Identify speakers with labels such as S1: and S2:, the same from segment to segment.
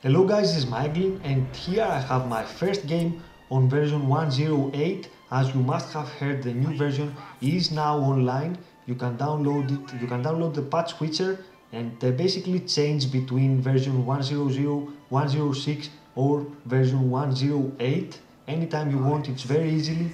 S1: Hello guys, this is Michael and here I have my first game on version 1.08. As you must have heard, the new version is now online. You can download it, you can download the patch switcher and basically change between version 1.00, 1.06 or version 1.08 anytime you want. It's very easily,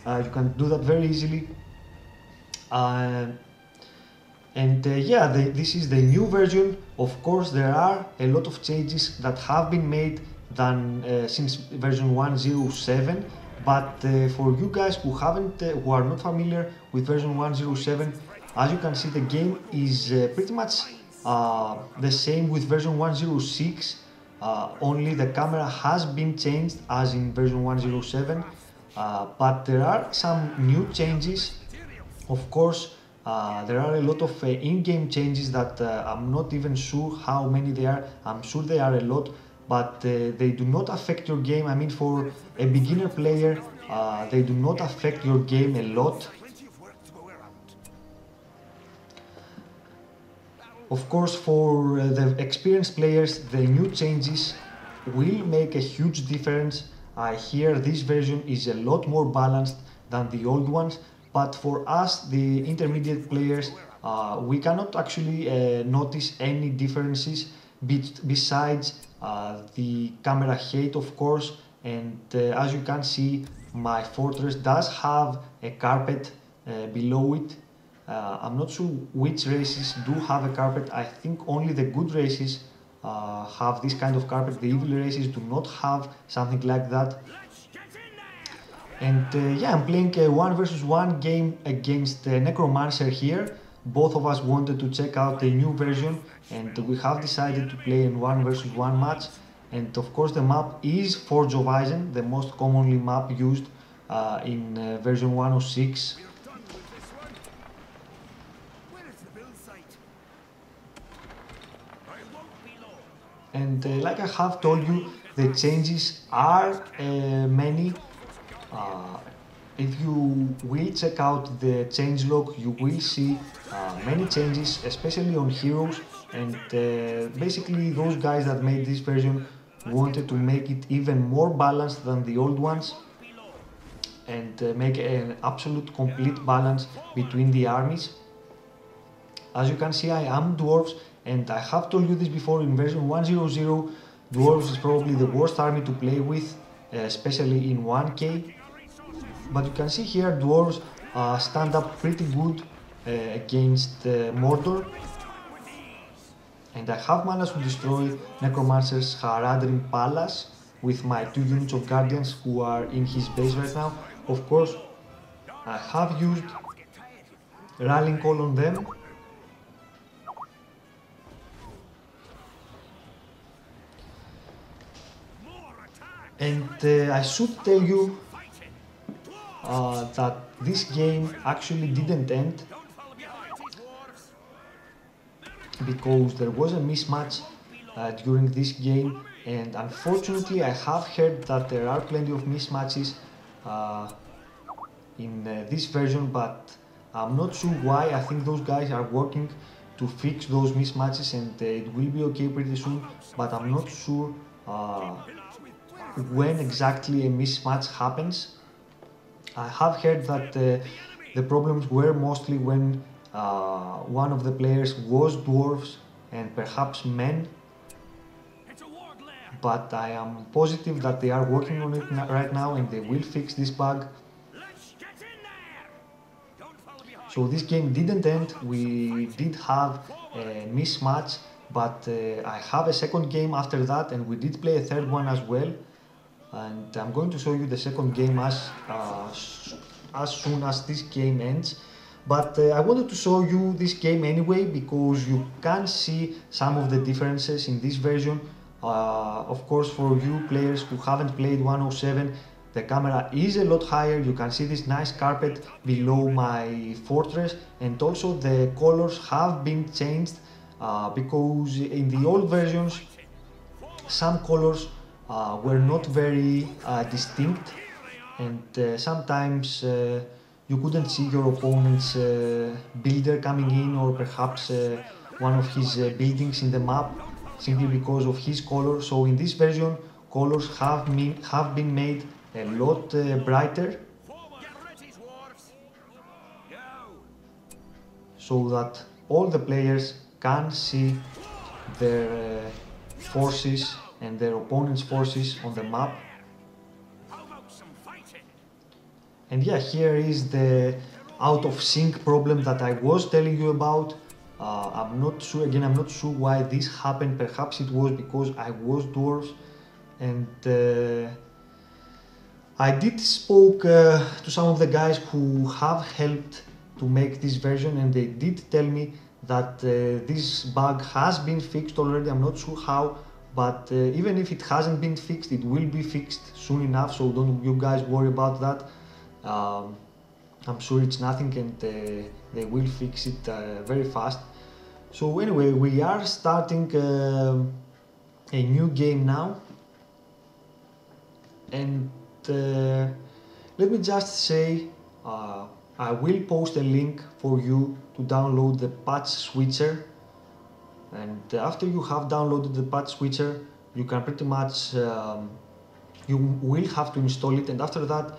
S1: you can do that very easily. This is the new version. Of course, there are a lot of changes that have been made than since version 1.07. But for you guys who are not familiar with version 1.07, as you can see, the game is pretty much the same with version 1.06. Only the camera has been changed as in version 1.07. But there are some new changes. Of course, there are a lot of in-game changes that I'm not even sure how many they are. I'm sure they are a lot, but they do not affect your game. I mean, for a beginner player, they do not affect your game a lot. Of course, for the experienced players, the new changes will make a huge difference. I hear this version is a lot more balanced than the old ones. But for us, the intermediate players, we cannot actually notice any differences besides the camera height, of course. And as you can see, my fortress does have a carpet below it. I'm not sure which races do have a carpet. I think only the good races have this kind of carpet. The evil races do not have something like that. And I'm playing a 1 versus 1 game against Necromancer here. Both of us wanted to check out the new version and we have decided to play in 1 versus 1 match. And of course the map is Forge of Eisen, the most commonly map used in version 106. And like I have told you, the changes are many. If you will check out the changelog, you will see many changes, especially on heroes. And basically those guys that made this version wanted to make it even more balanced than the old ones and make an absolute complete balance between the armies. As you can see, I am dwarves, and I have told you this before, in version 1.00, dwarves is probably the worst army to play with, especially in 1K. But you can see here dwarves stand up pretty good against Mordor. And I have managed to destroy Necromancer's Haradrim Palace with my 2 units of Guardians who are in his base right now. Of course, I have used Rallying Call on them. And I should tell you that this game actually didn't end because there was a mismatch during this game, and unfortunately I have heard that there are plenty of mismatches in this version, but I'm not sure why. I think those guys are working to fix those mismatches and it will be okay pretty soon, but I'm not sure when exactly a mismatch happens. I have heard that the problems were mostly when one of the players was dwarves and perhaps men, but I am positive that they are working on it right now and they will fix this bug. So this game didn't end, we did have a mismatch, but I have a second game after that and we did play a third one as well. And I'm going to show you the second game as soon as this game ends. But I wanted to show you this game anyway because you can see some of the differences in this version. Of course, for you players who haven't played 107, the camera is a lot higher. You can see this nice carpet below my fortress, and also the colors have been changed because in the old versions some colors were not very distinct, and sometimes you couldn't see your opponent's builder coming in or perhaps one of his buildings in the map. simply because of his color. So in this version, colors have been made a lot brighter, so that all the players can see their forces and their opponent's forces on the map. And yeah, here is the out of sync problem that I was telling you about. I'm not sure, again, I'm not sure why this happened. Perhaps it was because I was dwarves, and I did spoke to some of the guys who have helped to make this version, and they did tell me that this bug has been fixed already. I'm not sure how, but even if it hasn't been fixed, it will be fixed soon enough, so don't you guys worry about that. I'm sure it's nothing, and they will fix it very fast. So anyway, we are starting a new game now, and let me just say I will post a link for you to download the patch switcher, and after you have downloaded the patch switcher, you can pretty much you will have to install it, and after that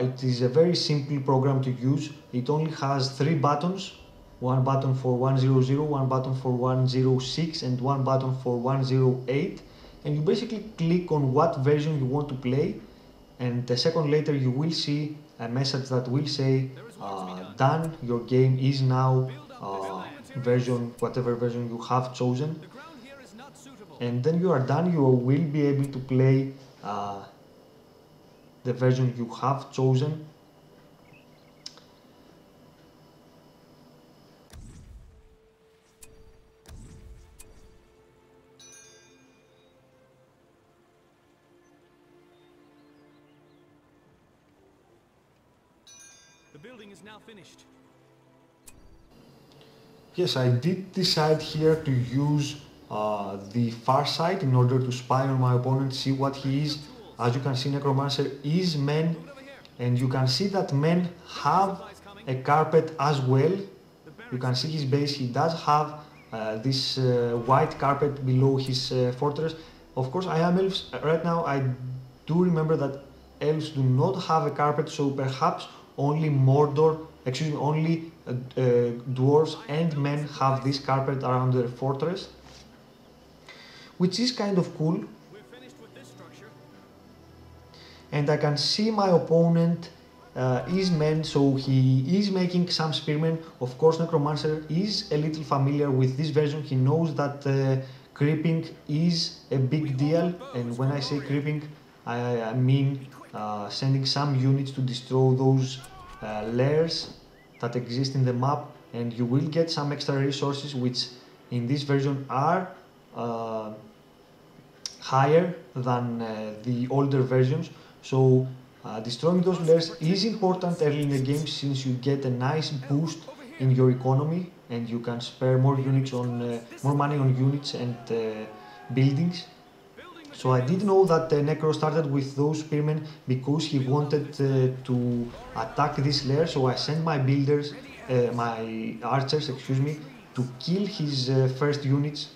S1: it is a very simple program to use. It only has 3 buttons, one button for 100, one button for 106, and one button for 108, and you basically click on what version you want to play, and a second later you will see a message that will say done, your game is now version, whatever version you have chosen, and then you are done. You will be able to play the version you have chosen.
S2: The building is now finished.
S1: Yes, I did decide here to use the far side in order to spy on my opponent, see what he is. As you can see, Necromancer is men, and you can see that men have a carpet as well. You can see his base, he does have this white carpet below his fortress. Of course, I am elves right now. I do remember that elves do not have a carpet, so perhaps only only dwarves and men have this carpet around their fortress, which is kind of cool. And I can see my opponent is men, so he is making some spearmen. Of course, Necromancer is a little familiar with this version. He knows that creeping is a big deal, and when I say creeping, I mean sending some units to destroy those layers that exist in the map, and you will get some extra resources which in this version are higher than the older versions. So destroying those layers is important early in the game, since you get a nice boost in your economy, and you can spare more units on more money on units and buildings. So I did know that Necro started with those spearmen because he wanted to attack this lair. So I sent my builders, my archers, excuse me, to kill his first units.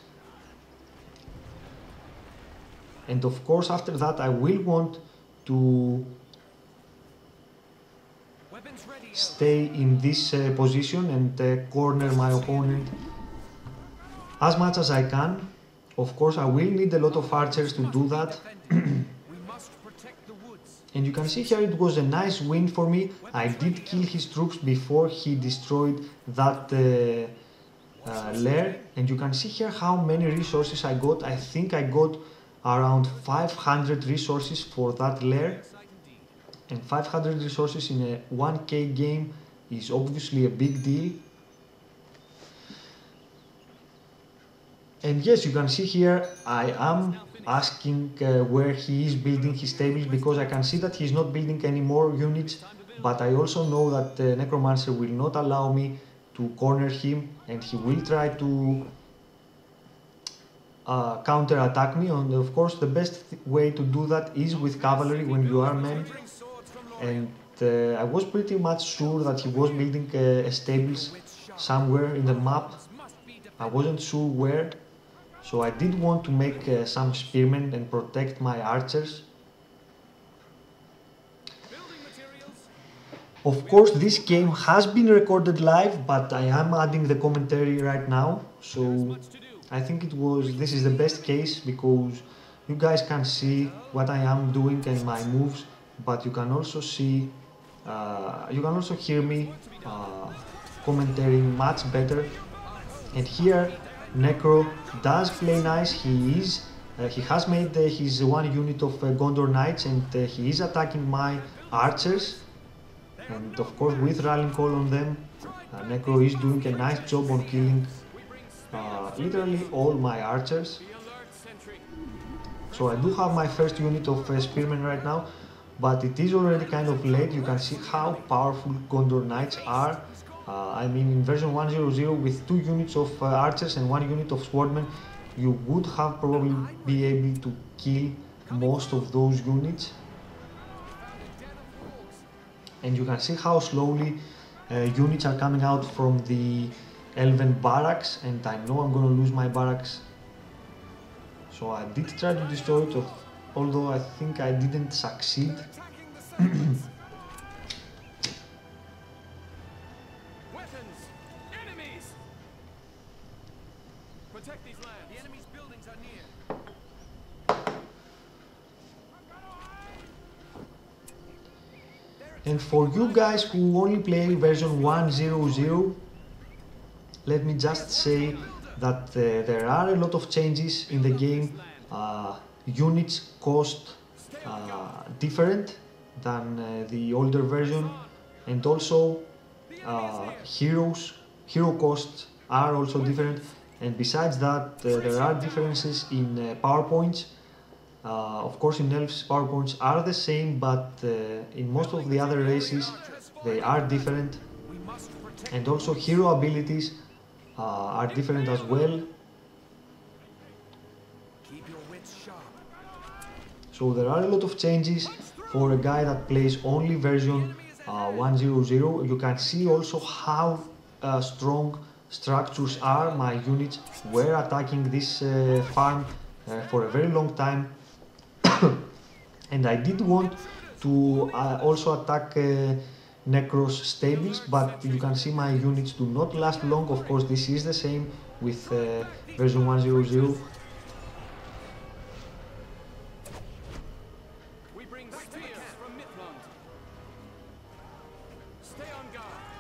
S1: And of course, after that, I will want to stay in this position and corner my opponent as much as I can. Of course, I will need a lot of archers to do that. And you can see here it was a nice win for me. I did kill his troops before he destroyed that lair. And you can see here how many resources I got. I think I got around 500 resources for that lair. And 500 resources in a 1k game is obviously a big deal. And yes, you can see here I am asking where he is building his tables, because I can see that he's not building any more units, but I also know that Necromancer will not allow me to corner him, and he will try to counter-attack me. And of course, the best way to do that is with cavalry when you are men. And I was pretty much sure that he was building a stables somewhere in the map. I wasn't sure where, So I did want to make some spearmen and protect my archers. Of course, this game has been recorded live, but I am adding the commentary right now. So I think this is the best case, because you guys can see what I am doing and my moves, but you can also see, you can also hear me commentating much better. And here Necro does play nice. He has made his one unit of Gondor Knights, and he is attacking my archers. And of course, with Rallying Call on them, Necro is doing a nice job on killing literally all my archers. So I do have my first unit of Spearmen right now, but it is already kind of late. You can see how powerful Gondor Knights are. I mean, in version 1.0.0, with 2 units of archers and 1 unit of swordmen, you would have probably be able to kill most of those units. And you can see how slowly units are coming out from the Elven barracks, and I know I'm gonna lose my barracks. So I did try to destroy it, although I think I didn't succeed. And for you guys who only play version 1.0.0, let me just say that there are a lot of changes in the game. Units cost different than the older version, and also hero costs are also different. And besides that, there are differences in power points. Of course, in elves, power points are the same, but in most of the other races they are different. And also hero abilities are different as well. So there are a lot of changes for a guy that plays only version 1.0.0. You can see also how strong structures are. My units were attacking this farm for a very long time. And I did want to also attack Necro's stables, but you can see my units do not last long. Of course, this is the same with version 1.0.0.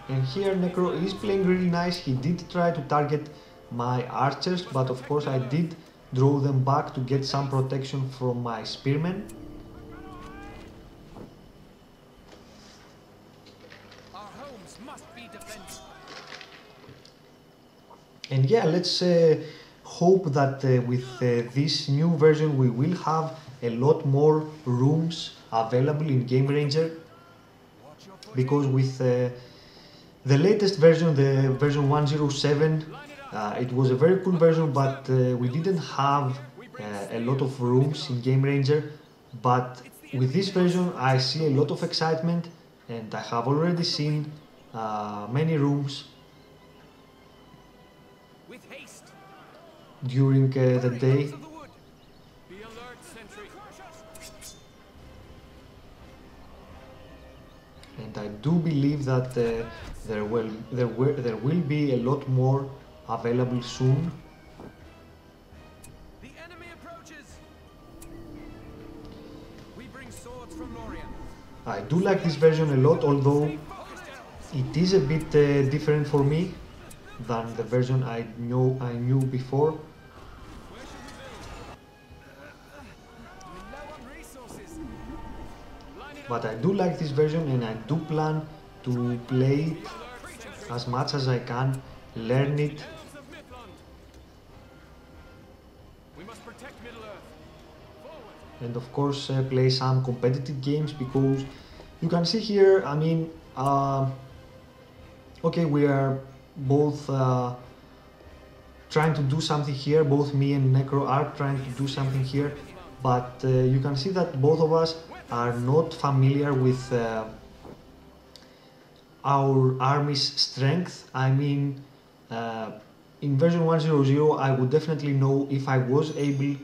S1: And here Necro is playing really nice. He did try to target my archers, but of course I did draw them back to get some protection from my spearmen. And yeah, let's hope that with this new version we will have a lot more rooms available in Game Ranger, because with the latest version, the version 1.0.7, it was a very cool version, but we didn't have a lot of rooms in Game Ranger. But with this version I see a lot of excitement, and I have already seen many rooms during the day. And I do believe that there will be a lot more available soon.
S2: The enemy approaches. We bring swords from Lorien.
S1: I do like this version a lot, although it is a bit different for me than the version I knew before. But I do like this version, and I do plan to play it as much as I can, learn it. And of course play some competitive games, because you can see here, I mean, okay, we are both trying to do something here, both me and Necro are trying to do something here, but you can see that both of us are not familiar with our army's strength. I mean, in version 1.0.0 I would definitely know if I was able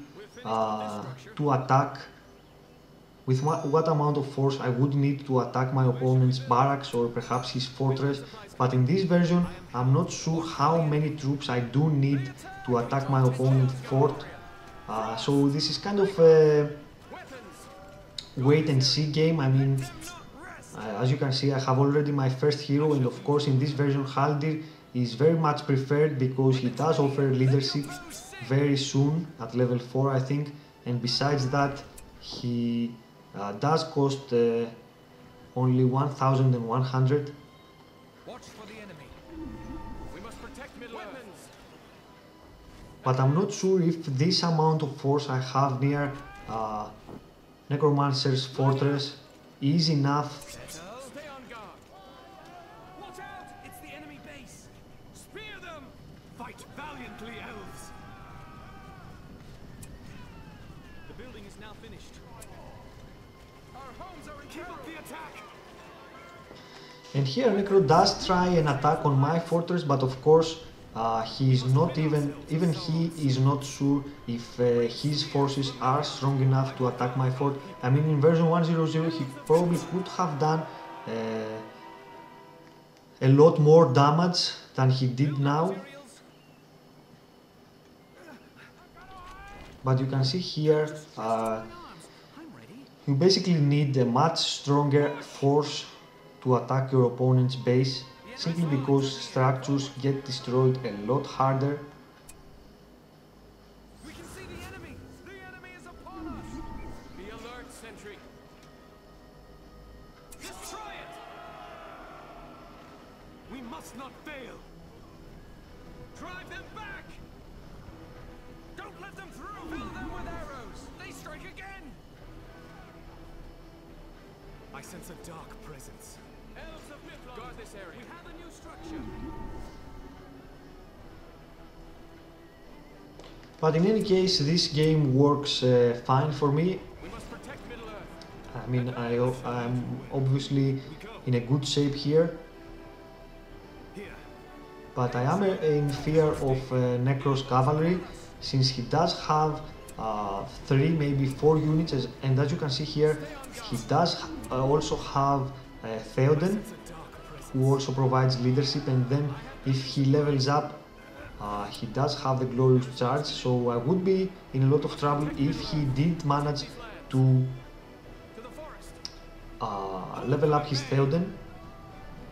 S1: to attack with what amount of force I would need to attack my opponent's barracks or perhaps his fortress, but in this version I'm not sure how many troops I do need to attack my opponent's fort. So this is kind of a wait and see game. I mean, as you can see, I have already my first hero, and of course in this version Haldir is very much preferred because he does offer leadership very soon at level 4 I think, and besides that he does cost only 1100.
S2: Watch for the enemy. We must protect Middle Earth.
S1: But I'm not sure if this amount of force I have near Necromancer's fortress is enough.
S2: Stay on guard. Watch out! It's the enemy base. Spear them!
S3: Fight valiantly, elves!
S2: The building is now finished. Our homes are in
S3: Keep up the attack!
S1: And here Necro does try an attack on my fortress, but of course he is not even he is not sure if his forces are strong enough to attack my fort. I mean, in version 1.0.0 he probably could have done a lot more damage than he did now. But you can see here you basically need a much stronger force to attack your opponent's base, simply because structures get destroyed a lot harder.
S2: We can see the enemy! The enemy is upon us! Be alert, sentry!
S3: Destroy it! We must not fail!
S2: Drive them back! Don't let them through! Fill them with arrows! They strike again!
S3: I sense a dark presence.
S2: Elves of Mifflin! Guard this area. We have a new structure.
S1: But in any case, this game works fine for me.
S2: We must protect Middle Earth.
S1: I mean, I'm obviously in a good shape here,
S3: Here.
S1: but I am in fear of Necro's cavalry, since he does have 3, maybe 4 units, and as you can see here, he does also have Theoden, who also provides leadership, and then if he levels up, he does have the glorious charge, so I would be in a lot of trouble if he did manage to
S2: To the forest!
S1: level up his Theoden.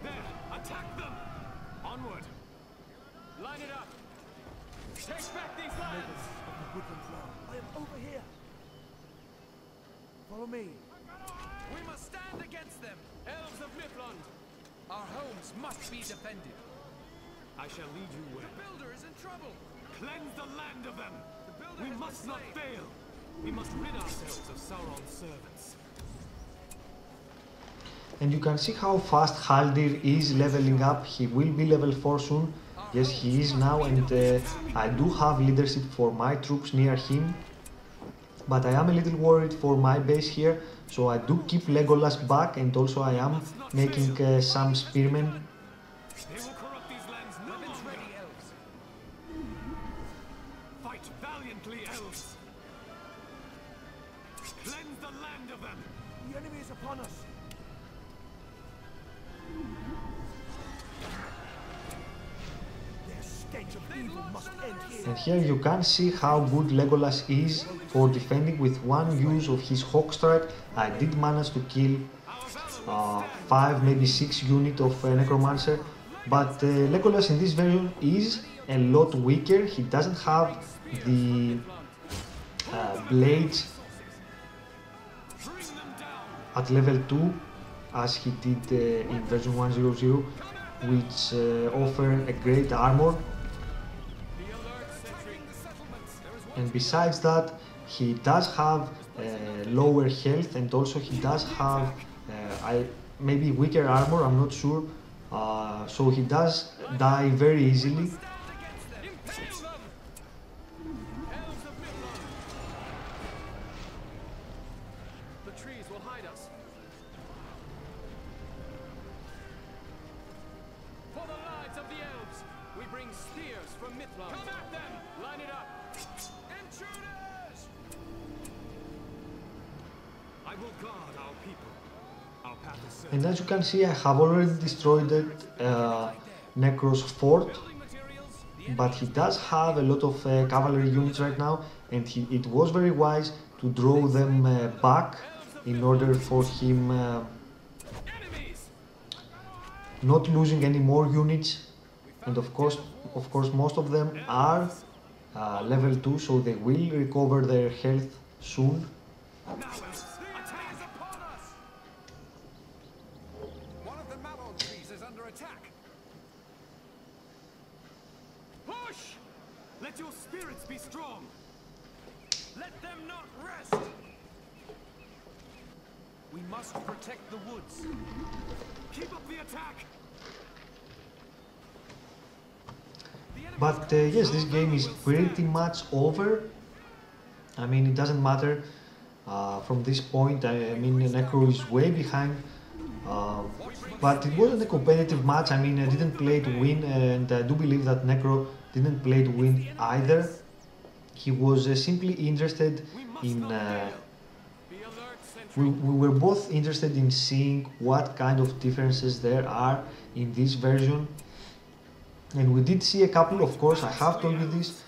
S3: There! Attack them! Onward!
S2: Line it up! Take back these lands!
S3: I am over here! Follow me!
S2: We must stand against them! Elves of Mifflin! Our homes must be defended!
S3: I shall lead you
S2: The
S3: well.
S2: builder is in trouble!
S3: Cleanse the land of them!
S2: The builder
S3: We
S2: has
S3: must
S2: been
S3: not
S2: slain.
S3: fail! We must rid ourselves of Sauron's servants.
S1: And you can see how fast Haldir is leveling up. He will be level 4 soon. Yes, he is now, and I do have leadership for my troops near him. But I am a little worried for my base here, so I do keep Legolas back, and also I am making some spearmen.
S3: They will corrupt these lands no
S2: Weapons
S3: longer!
S2: ready, elves!
S3: Fight valiantly, elves! Cleanse the land of them! The enemy is upon us! Their stench of evil must end here!
S1: And here you can see how good Legolas is for defending with one use of his Hawk Strike. I did manage to kill 5, maybe 6 units of Necromancer, but Legolas in this version is a lot weaker. He doesn't have the blades at level 2 as he did in version 1.0.0, which offer a great armor.
S2: Be alert, sentry! The settlements! There is one
S1: And besides that, he does have lower health, and also he does have maybe weaker armor, I'm not sure. So he does die very easily.
S2: stand against them! Impale them! Elves of Mifflin! The trees will hide us. For the lives of the elves, we bring spears from Mithlond. Come at them! Line it up! Intruders! I will guard our people. Our path is certain.
S1: And as you can see, I have already destroyed Necro's fort,
S2: Building materials. The
S1: but he does have a lot of cavalry units right now, and it was very wise to draw them back in order for him
S2: enemies!
S1: not losing any more units. And of course, most of them are level 2, so they will recover their health soon.
S2: Now, attack is upon us!
S3: One of the mallow trees is under attack.
S2: Push!
S3: Let your spirits be strong.
S2: Let them not rest! We must protect the woods.
S3: Keep up the attack.
S1: But yes, this game is pretty much over. I mean, it doesn't matter from this point. I mean, Necro is way behind. But it wasn't a competitive match. I mean, I didn't play to win, and I do believe that Necro didn't play to win either. He was simply interested in.
S2: Be alert,
S1: We
S2: sentry.
S1: were both interested in seeing what kind of differences there are in this version. And we did see a couple, of course, I have told you this.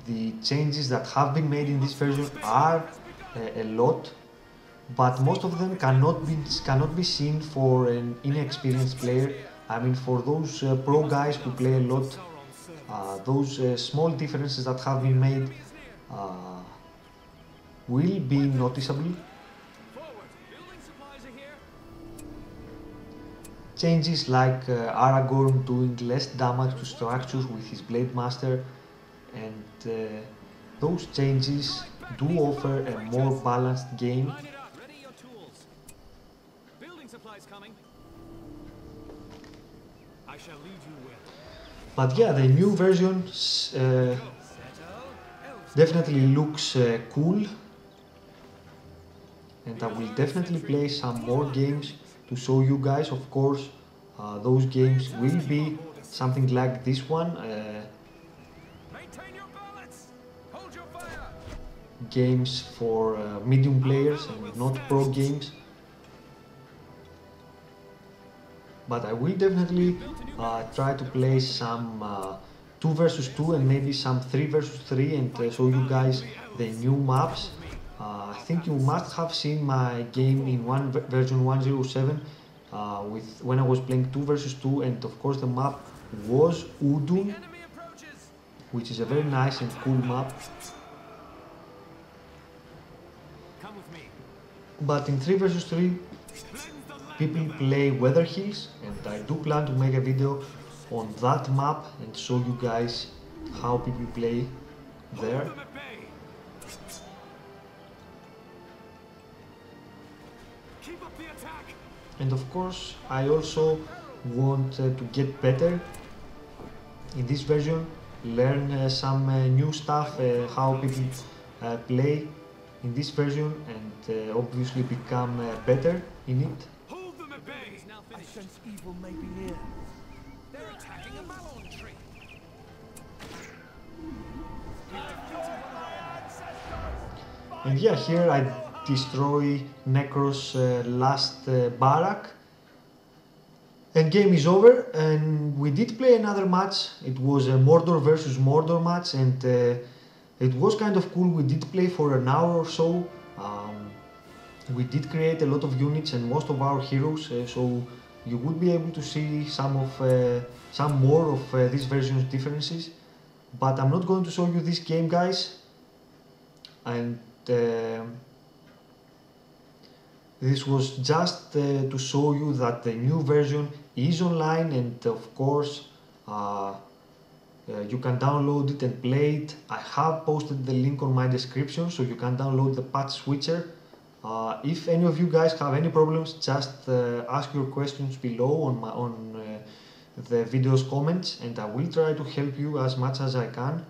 S1: The changes that have been made in this version are a lot, but most of them cannot be seen for an inexperienced player. I mean, for those pro guys who play a lot, those small differences that have been made will be noticeable.
S2: Forward! Building supplies are here.
S1: Changes like Aragorn doing less damage to structures with his Blade Master, and those changes do offer a more balanced game.
S2: Line it up. Ready your tools. Building supplies coming.
S3: I shall lead you well.
S1: But yeah, the new version
S2: Settle. Elves.
S1: definitely looks cool, and I will definitely play some more games to show you guys. Of course, those games will be something like this one,
S2: Maintain your balance. Hold your fire.
S1: games for medium players and not pro games. But I will definitely try to play some 2 versus 2 and maybe some 3 versus 3 and show you guys the new maps. I think you must have seen my game in version 107 when I was playing 2 versus 2, and of course the map was Udun,
S2: Enemy approaches.
S1: which is a very nice and cool map.
S3: Come with me.
S1: But in 3 versus 3
S3: Cleanse the land.
S1: people play Weather Hills, and I do plan to make a video on that map and show you guys how people play there.
S3: Hold them at bay. Keep up the attack.
S1: And of course, I also want to get better in this version, learn some new stuff, how people play in this version, and obviously become better in it.
S3: Hold them at bay.
S2: Now
S3: I
S2: finished.
S3: sense evil may be near.
S2: They're attacking a mallow tree.
S1: And yeah, here I destroy Necro's last barrack. And game is over, and we did play another match. It was a Mordor versus Mordor match, and it was kind of cool. We did play for an hour or so. We did create a lot of units and most of our heroes, so you would be able to see some more of this version's differences. But I'm not going to show you this game, guys. And this was just to show you that the new version is online, and of course you can download it and play it. I have posted the link on my description, so you can download the patch switcher. If any of you guys have any problems, just ask your questions below on the video's comments, and I will try to help you as much as I can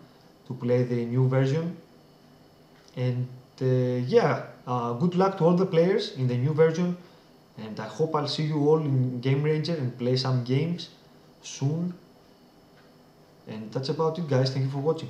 S1: to play the new version. And yeah, good luck to all the players in the new version, and I hope I'll see you all in Game Ranger and play some games. soon. And that's about it, guys. Thank you for watching.